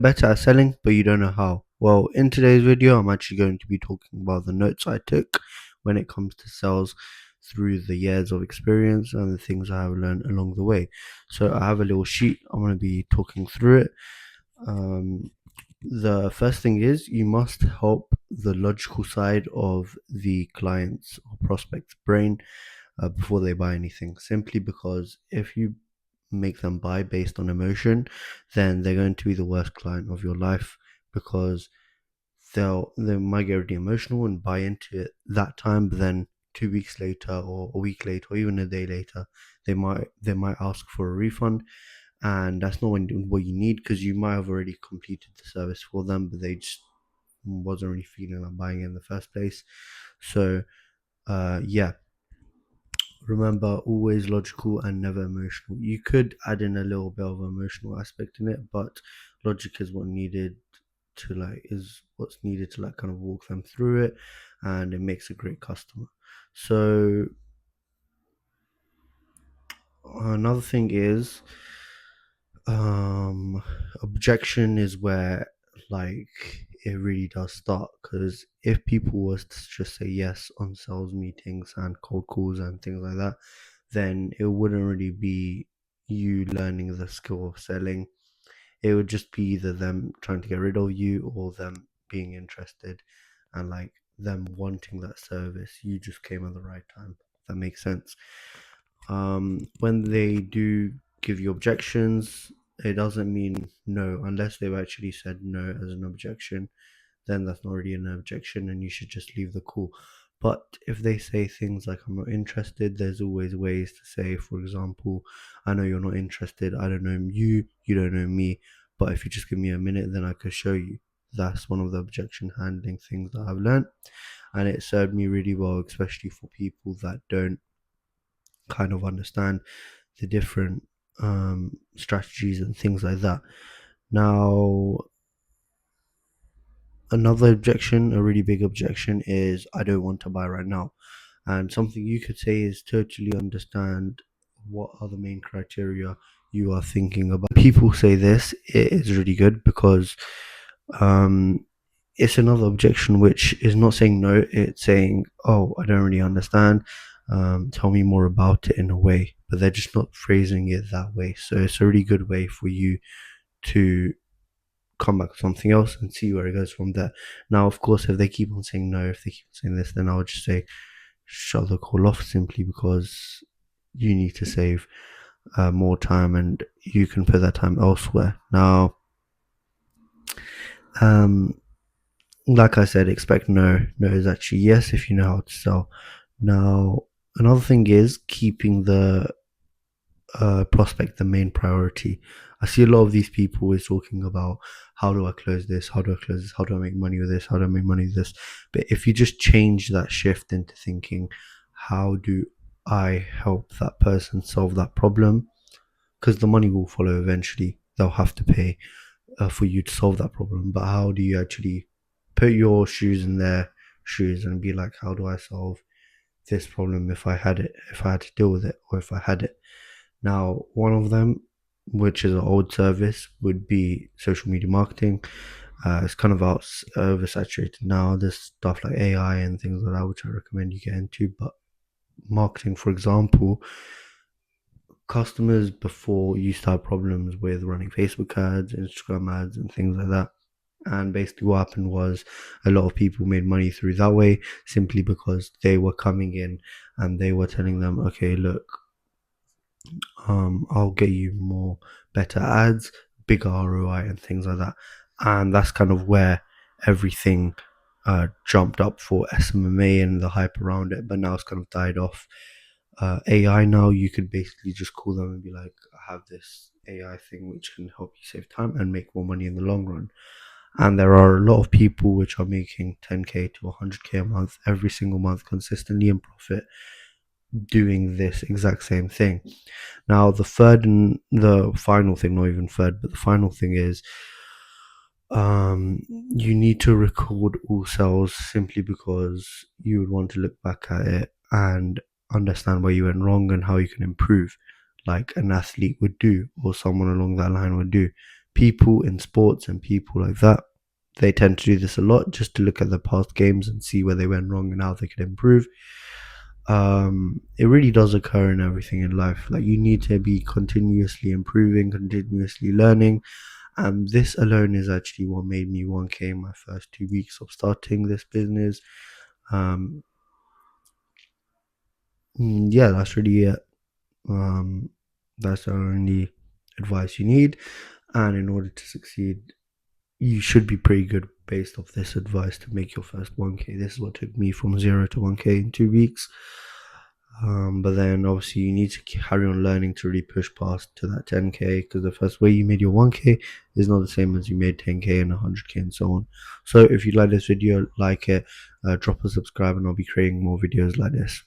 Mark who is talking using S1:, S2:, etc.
S1: Better at selling, but you don't know how. Well, in today's video, I'm actually going to be talking about the notes I took when it comes to sales through the years of experience and the things I have learned along the way. So I have a little sheet. I'm going to be talking through it. Um, the first thing is you must help the logical side of the client's or prospect's brain before they buy anything. Simply because if you make them buy based on emotion, then they're going to be the worst client of your life because they might get really emotional and buy into it that time, but then 2 weeks later or a week later or even a day later, they might ask for a refund, and that's not what you need because you might have already completed the service for them, but they just wasn't really feeling like buying it in the first place. So yeah, remember, always logical and never emotional. You could add in a little bit of emotional aspect in it, but logic is what's needed to like kind of walk them through it, and it makes a great customer. So another thing is um objection is where like it really does start, because if people was to just say yes on sales meetings and cold calls and things like that, then it wouldn't really be you learning the skill of selling. It would just be either them trying to get rid of you or them being interested and like them wanting that service. You just came at the right time. If that makes sense. When they do give you objections, it doesn't mean no unless they've actually said no as an objection. Then that's not really an objection, and you should just leave the call. But if they say things like "I'm not interested," there's always ways to say, for example, "I know you're not interested. I don't know you. You don't know me. But if you just give me a minute, then I could show you." That's one of the objection handling things that I've learned, and it served me really well, especially for people that don't kind of understand the different strategies and things like that. Now, another objection, a really big objection, is I don't want to buy right now. And something you could say is totally understand what are the main criteria you are thinking about. People say this, it is really good because um, it's another objection which is not saying no, it's saying, oh, I don't really understand. Tell me more about it in a way, but they're just not phrasing it that way. So it's a really good way for you to come back with something else and see where it goes from there. Now, of course, if they keep on saying no, if they keep on saying this, then I would just say shut the call off simply because you need to save more time and you can put that time elsewhere. Now, um, like I said, expect no. No is actually yes if you know how to sell. Now, another thing is keeping the prospect the main priority. I see a lot of these people is talking about how do I close this? How do I close this? How do I make money with this? How do I make money with this? But if you just change that shift into thinking, how do I help that person solve that problem? Because the money will follow eventually. They'll have to pay for you to solve that problem. But how do you actually put your shoes in their shoes and be like, how do I solve this problem if I had it, if I had to deal with it, or if I had it? Now, one of them, which is an old service, would be social media marketing. It's kind of oversaturated now. There's stuff like AI and things like that, which I recommend you get into. But marketing, for example, customers before used to have problems with running Facebook ads, Instagram ads, and things like that. And basically, what happened was a lot of people made money through that way simply because they were coming in and they were telling them, okay, look, I'll get you more better ads, bigger ROI, and things like that. And that's kind of where everything jumped up for SMMA and the hype around it, but now it's kind of died off. AI now, you could basically just call them and be like, I have this AI thing which can help you save time and make more money in the long run. And there are a lot of people which are making 10k to 100k a month every single month consistently in profit doing this exact same thing. Now, the third and the final thing, not even third, but the final thing is you need to record all sales simply because you would want to look back at it and understand where you went wrong and how you can improve, like an athlete would do or someone along that line would do. people in sports and people like that, they tend to do this a lot just to look at the past games and see where they went wrong and how they could improve. It really does occur in everything in life. Like, you need to be continuously improving, continuously learning. And this alone is actually what made me 1K in my first 2 weeks of starting this business. Um, yeah, that's really it. Um, that's the only advice you need. And in order to succeed, you should be pretty good based off this advice to make your first 1K. This is what took me from 0 to 1K in 2 weeks. But then obviously you need to carry on learning to really push past to that 10K, because the first way you made your 1K is not the same as you made 10K and 100K and so on. So if you like this video, like it, drop a subscribe, and I'll be creating more videos like this.